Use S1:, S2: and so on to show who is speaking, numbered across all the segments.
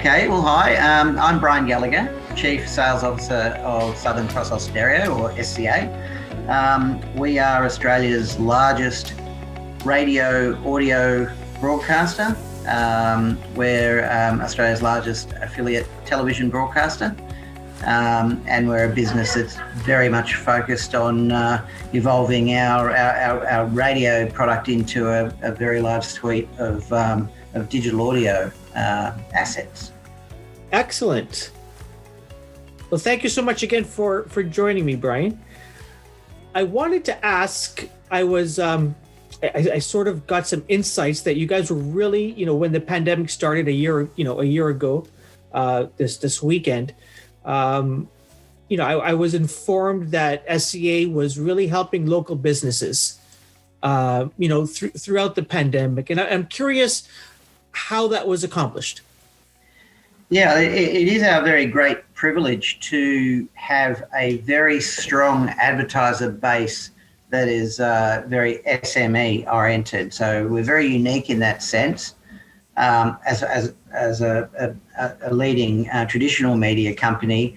S1: Okay, well, hi. I'm Brian Gallagher, Chief Sales Officer of Southern Cross Austereo, or SCA. We are Australia's largest radio audio broadcaster. We're Australia's largest affiliate television broadcaster. And we're a business that's very much focused on evolving our radio product into a very large suite of digital audio assets.
S2: Excellent. Well, thank you so much again for joining me, Brian. I wanted to ask, I sort of got some insights that you guys were really, when the pandemic started a year ago, this weekend, I was informed that SCA was really helping local businesses, throughout the pandemic. And I'm curious how that was accomplished.
S1: Yeah, it is our very great privilege to have a very strong advertiser base that is very SME oriented. So we're very unique in that sense. As a leading traditional media company,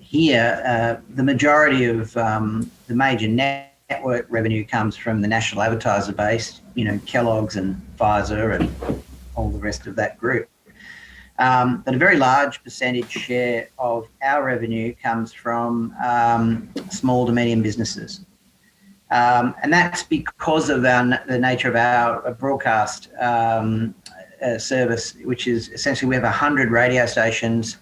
S1: here the majority of the major network revenue comes from the national advertiser base, Kellogg's and Pfizer and all the rest of that group. But a very large percentage share of our revenue comes from small to medium businesses. And that's because of the nature of our broadcast service, which is essentially we have 100 radio stations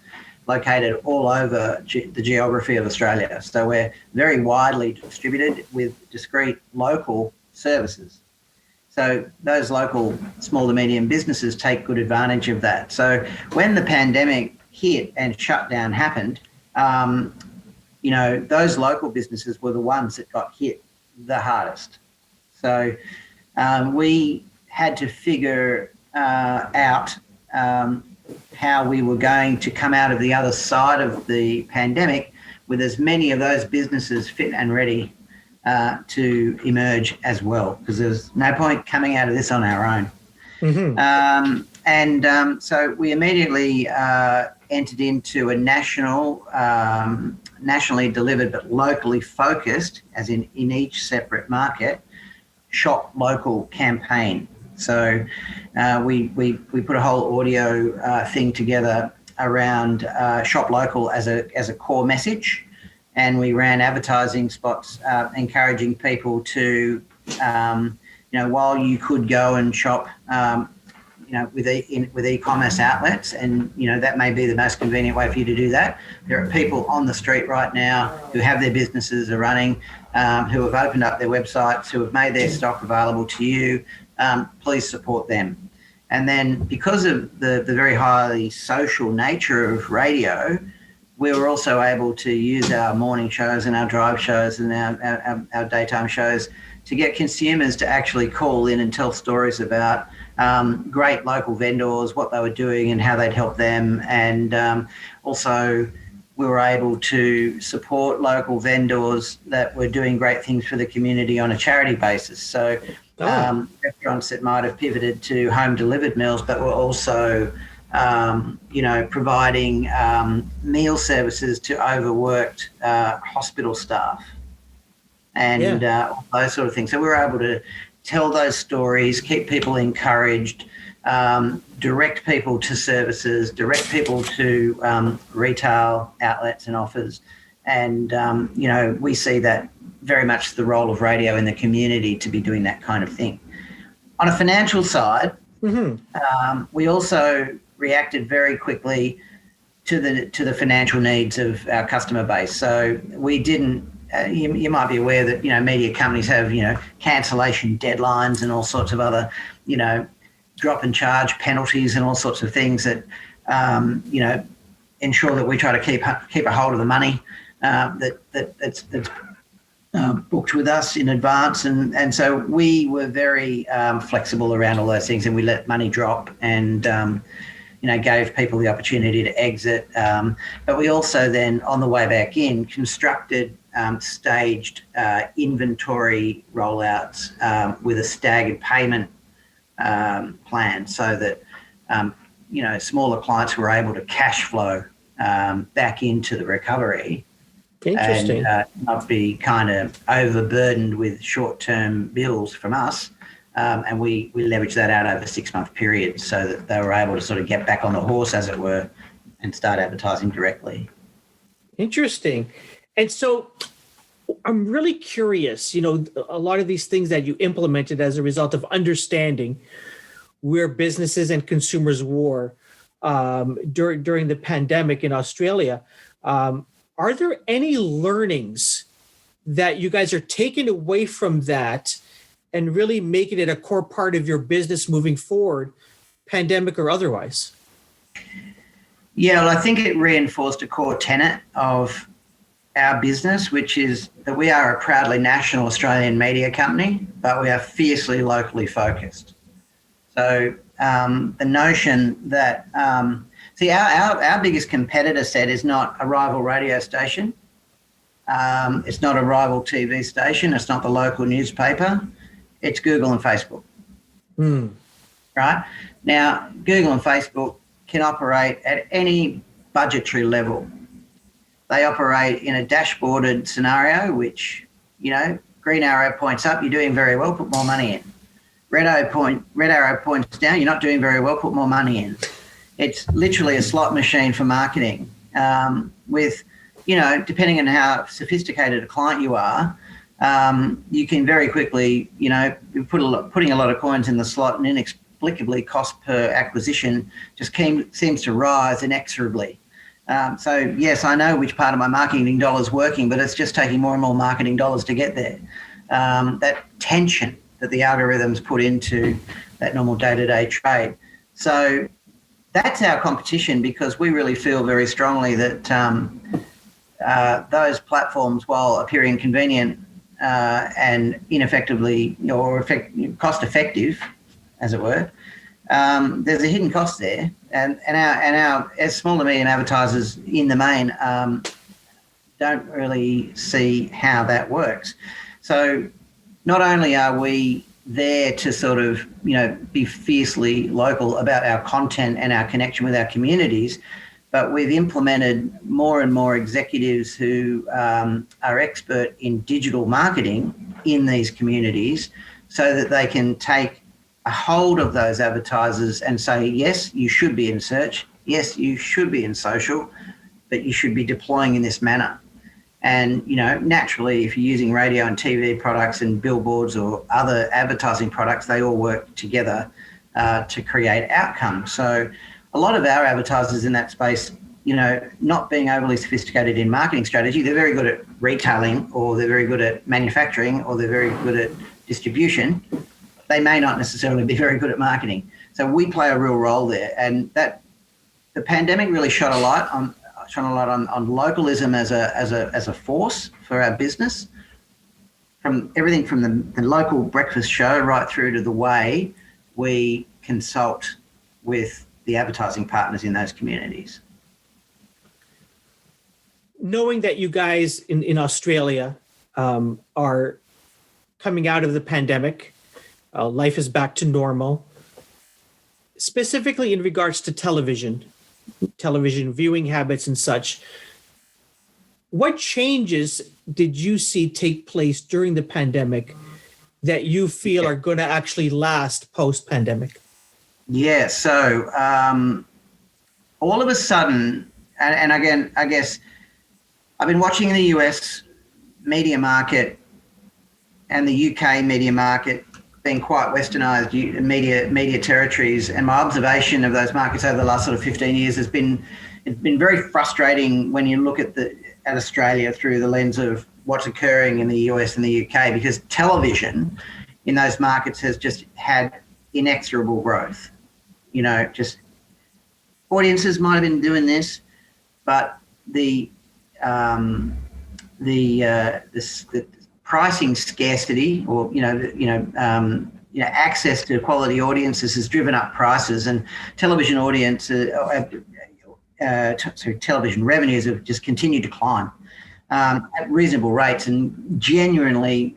S1: located all over the geography of Australia. So we're very widely distributed with discrete local services. So those local small to medium businesses take good advantage of that. So when the pandemic hit and shutdown happened, those local businesses were the ones that got hit the hardest. So we had to figure out how we were going to come out of the other side of the pandemic with as many of those businesses fit and ready to emerge as well, because there's no point coming out of this on our own. Mm-hmm. So we immediately entered into a nationally delivered but locally focused, as in each separate market, shop local campaign. So we put a whole audio thing together around shop local as a core message, and we ran advertising spots encouraging people to, while you could go and shop, with e-commerce outlets, and that may be the most convenient way for you to do that. There are people on the street right now who have their businesses are running, who have opened up their websites, who have made their stock available to you. Please support them. And then because of the very highly social nature of radio, we were also able to use our morning shows and our drive shows and our daytime shows to get consumers to actually call in and tell stories about great local vendors, what they were doing and how they'd help them. And also we were able to support local vendors that were doing great things for the community on a charity basis. So restaurants that might have pivoted to home delivered meals, but were also providing meal services to overworked hospital staff and those sort of things. So we were able to tell those stories, keep people encouraged, direct people to services, direct people to retail outlets and offers. And, we see that very much the role of radio in the community to be doing that kind of thing. On a financial side, we also reacted very quickly to the financial needs of our customer base. So we didn't, you might be aware that, media companies have, cancellation deadlines and all sorts of other, drop and charge penalties and all sorts of things that, ensure that we try to keep a hold of the money that's booked with us in advance. And so we were very flexible around all those things, and we let money drop and, gave people the opportunity to exit. But we also then, on the way back in, constructed staged inventory rollouts with a staggered payment plan, so that smaller clients were able to cash flow back into the recovery.
S2: Interesting.
S1: And not be kind of overburdened with short-term bills from us. And we leveraged that out over a 6-month period so that they were able to sort of get back on the horse, as it were, and start advertising directly.
S2: Interesting. And so I'm really curious, a lot of these things that you implemented as a result of understanding where businesses and consumers were during the pandemic in Australia. Are there any learnings that you guys are taking away from that and really making it a core part of your business moving forward, pandemic or otherwise?
S1: Yeah, well, I think it reinforced a core tenet of our business, which is that we are a proudly national Australian media company, but we are fiercely locally focused. So the notion that, our biggest competitor set is not a rival radio station. It's not a rival TV station. It's not the local newspaper. It's Google and Facebook. Right? Now, Google and Facebook can operate at any budgetary level. They operate in a dashboarded scenario, which, green arrow points up, you're doing very well, put more money in. Red arrow points down, you're not doing very well, put more money in. It's literally a slot machine for marketing with, depending on how sophisticated a client you are, you can very quickly, putting a lot of coins in the slot and inexplicably cost per acquisition just seems to rise inexorably. So, yes, I know which part of my marketing dollar is working, but it's just taking more and more marketing dollars to get there. That tension that the algorithms put into that normal day-to-day trade. So that's our competition, because we really feel very strongly that those platforms, while appearing convenient and ineffectively or cost effective, as it were, there's a hidden cost there, and our as small to medium advertisers in the main don't really see how that works. So not only are we there to sort of be fiercely local about our content and our connection with our communities, but we've implemented more and more executives who are expert in digital marketing in these communities, so that they can take a hold of those advertisers and say, yes, you should be in search, yes, you should be in social, but you should be deploying in this manner. And, naturally, if you're using radio and TV products and billboards or other advertising products, they all work together to create outcomes. So a lot of our advertisers in that space, not being overly sophisticated in marketing strategy, they're very good at retailing, or they're very good at manufacturing, or they're very good at distribution. They may not necessarily be very good at marketing. So we play a real role there. And that the pandemic really shone a light on localism as a force for our business, from everything from the local breakfast show right through to the way we consult with the advertising partners in those communities.
S2: Knowing that you guys in Australia are coming out of the pandemic, life is back to normal, specifically in regards to television viewing habits and such, what changes did you see take place during the pandemic that you feel are going to actually last post-pandemic? Yeah,
S1: so all of a sudden, and again, I guess I've been watching the US media market and the UK media market being quite westernized media territories, and my observation of those markets over the last sort of 15 years it's been very frustrating when you look at Australia through the lens of what's occurring in the US and the UK, because television in those markets has just had inexorable growth. Just audiences might have been doing this, but the pricing scarcity, or access to quality audiences has driven up prices, and television television revenues have just continued to climb at reasonable rates. And genuinely,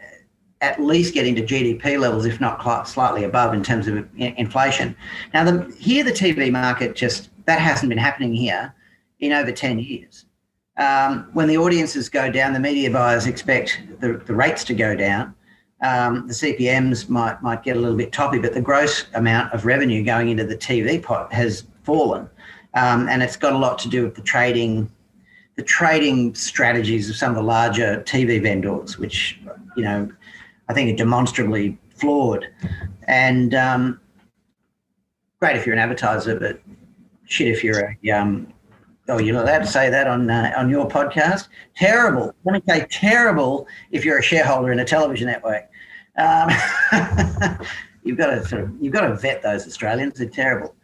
S1: at least getting to GDP levels, if not slightly above in terms of inflation. Now, here the TV market that hasn't been happening here in over 10 years. When the audiences go down, the media buyers expect the rates to go down. The CPMs might get a little bit toppy, but the gross amount of revenue going into the TV pot has fallen. And it's got a lot to do with the trading strategies of some of the larger TV vendors, which, I think are demonstrably flawed. And great if you're an advertiser, but shit if you're you're not allowed to say that on your podcast. Terrible. Let me say terrible if you're a shareholder in a television network. You've got to vet those Australians. They're terrible.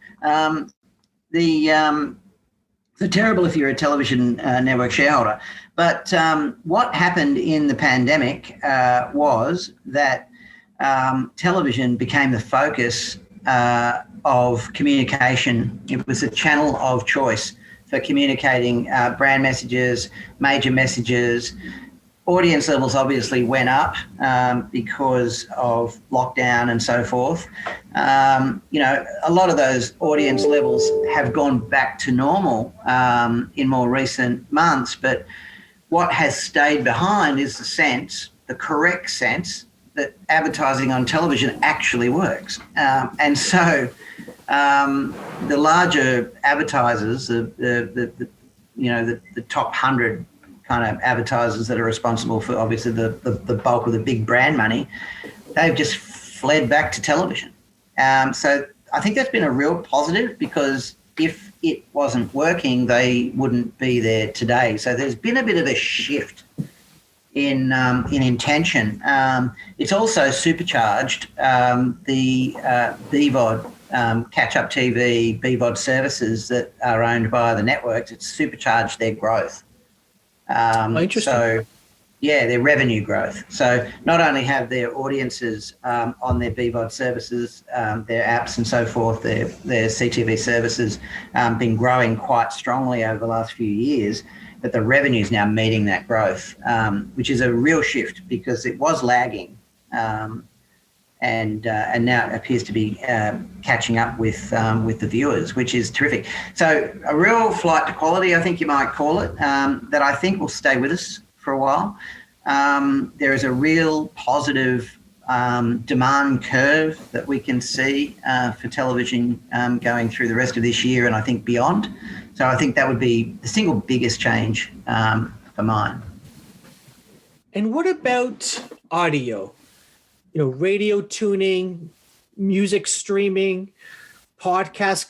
S1: So terrible if you're a television network shareholder. But what happened in the pandemic was that television became the focus of communication. It was a channel of choice for communicating brand messages, major messages. Audience levels obviously went up because of lockdown and so forth. A lot of those audience levels have gone back to normal in more recent months, but what has stayed behind is the correct sense that advertising on television actually works. And so the larger advertisers, the top 100 kind of advertisers that are responsible for obviously the bulk of the big brand money, they've just fled back to television. So I think that's been a real positive, because if it wasn't working, they wouldn't be there today. So there's been a bit of a shift in intention. It's also supercharged the BVOD, catch-up TV, BVOD services that are owned by the networks. It's supercharged their growth.
S2: Interesting.
S1: So, yeah, their revenue growth. So not only have their audiences on their BVOD services, their apps and so forth, their CTV services been growing quite strongly over the last few years, but the revenue is now meeting that growth, which is a real shift, because it was lagging and now it appears to be catching up with the viewers, which is terrific. So a real flight to quality, I think you might call it, that I think will stay with us for a while. There is a real positive demand curve that we can see for television going through the rest of this year and I think beyond. So I think that would be the single biggest change for mine.
S2: And what about audio? Radio tuning, music streaming, podcast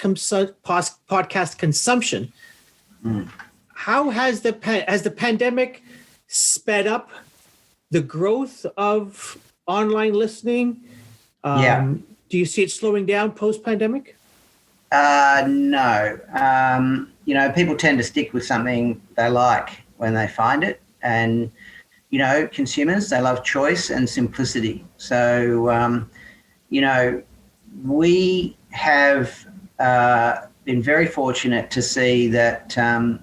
S2: consumption. How has the pandemic sped up the growth of online listening? Do you see it slowing down post-pandemic?
S1: No. People tend to stick with something they like when they find it, and consumers, they love choice and simplicity. So, we have been very fortunate to see that, coming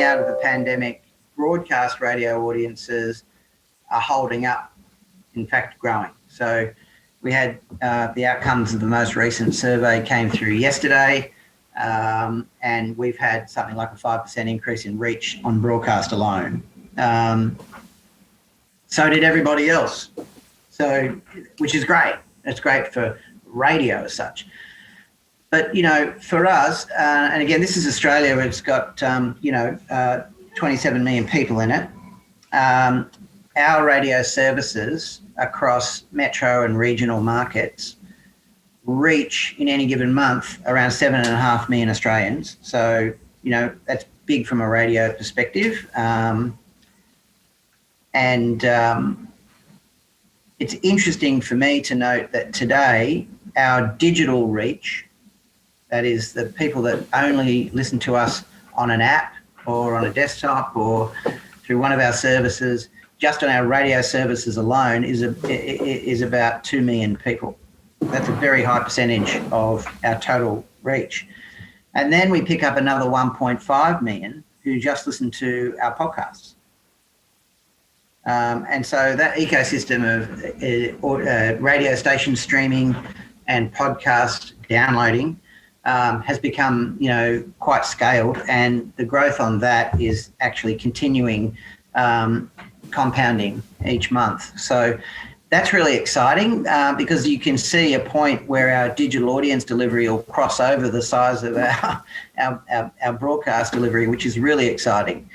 S1: out of the pandemic, broadcast radio audiences are holding up, in fact, growing. So we had the outcomes of the most recent survey came through yesterday, and we've had something like a 5% increase in reach on broadcast alone. So did everybody else. So, which is great. It's great for radio as such. But, for us, and again, this is Australia, where it's got, 27 million people in it. Our radio services across metro and regional markets reach in any given month around 7.5 million Australians. So, that's big from a radio perspective. And it's interesting for me to note that today our digital reach, that is the people that only listen to us on an app or on a desktop or through one of our services, just on our radio services alone is about 2 million people. That's a very high percentage of our total reach. And then we pick up another 1.5 million who just listen to our podcasts. And so that ecosystem of radio station streaming and podcast downloading has become, quite scaled, and the growth on that is actually continuing, compounding each month. So that's really exciting because you can see a point where our digital audience delivery will cross over the size of our broadcast delivery, which is really exciting.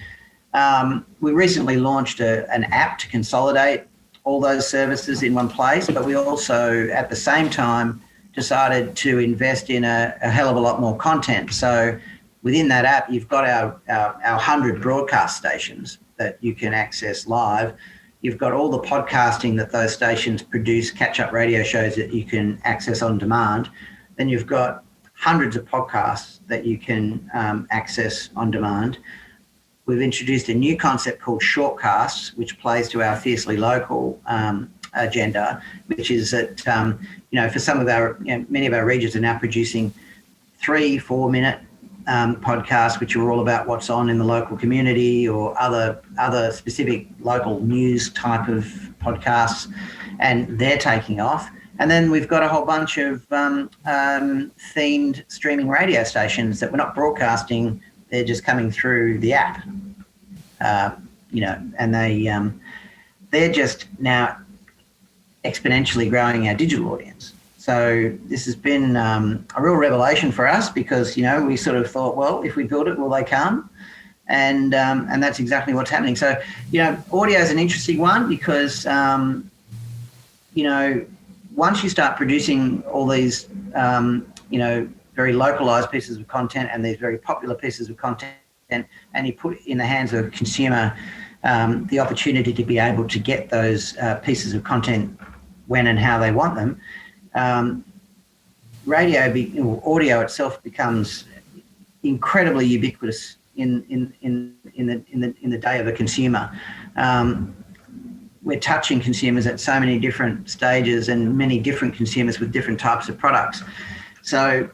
S1: We recently launched an app to consolidate all those services in one place, but we also, at the same time, decided to invest in a hell of a lot more content. So within that app, you've got our 100 broadcast stations that you can access live. You've got all the podcasting that those stations produce, catch-up radio shows that you can access on demand. Then you've got hundreds of podcasts that you can access on demand. We've introduced a new concept called shortcasts, which plays to our fiercely local agenda, which is that, for some of our, many of our regions are now producing 3-4 minute podcasts, which are all about what's on in the local community or other specific local news type of podcasts, and they're taking off. And then we've got a whole bunch of themed streaming radio stations that we're not broadcasting, they're just coming through the app, and they're just now exponentially growing our digital audience. So this has been a real revelation for us because, we sort of thought, well, if we build it, will they come? And that's exactly what's happening. So, audio is an interesting one because, once you start producing all these, very localized pieces of content and these very popular pieces of content, and you put in the hands of a consumer the opportunity to be able to get those pieces of content when and how they want them, audio itself becomes incredibly ubiquitous in the day of a consumer. We're touching consumers at so many different stages and many different consumers with different types of products. So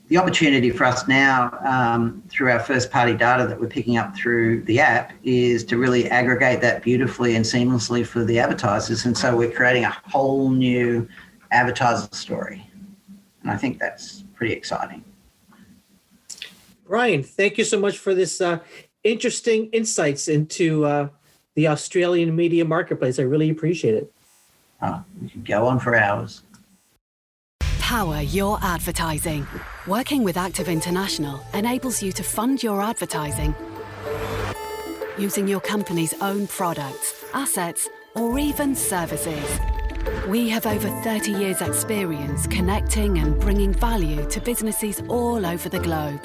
S1: the opportunity for us now through our first party data that we're picking up through the app is to really aggregate that beautifully and seamlessly for the advertisers. And so we're creating a whole new advertiser story. And I think that's pretty exciting.
S2: Brian, thank you so much for this interesting insights into the Australian media marketplace. I really appreciate it.
S1: We could go on for hours.
S3: Power your advertising. Working with Active International enables you to fund your advertising using your company's own products, assets, or even services. We have over 30 years' experience connecting and bringing value to businesses all over the globe,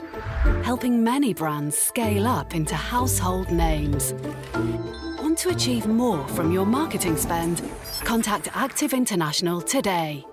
S3: helping many brands scale up into household names. Want to achieve more from your marketing spend? Contact Active International today.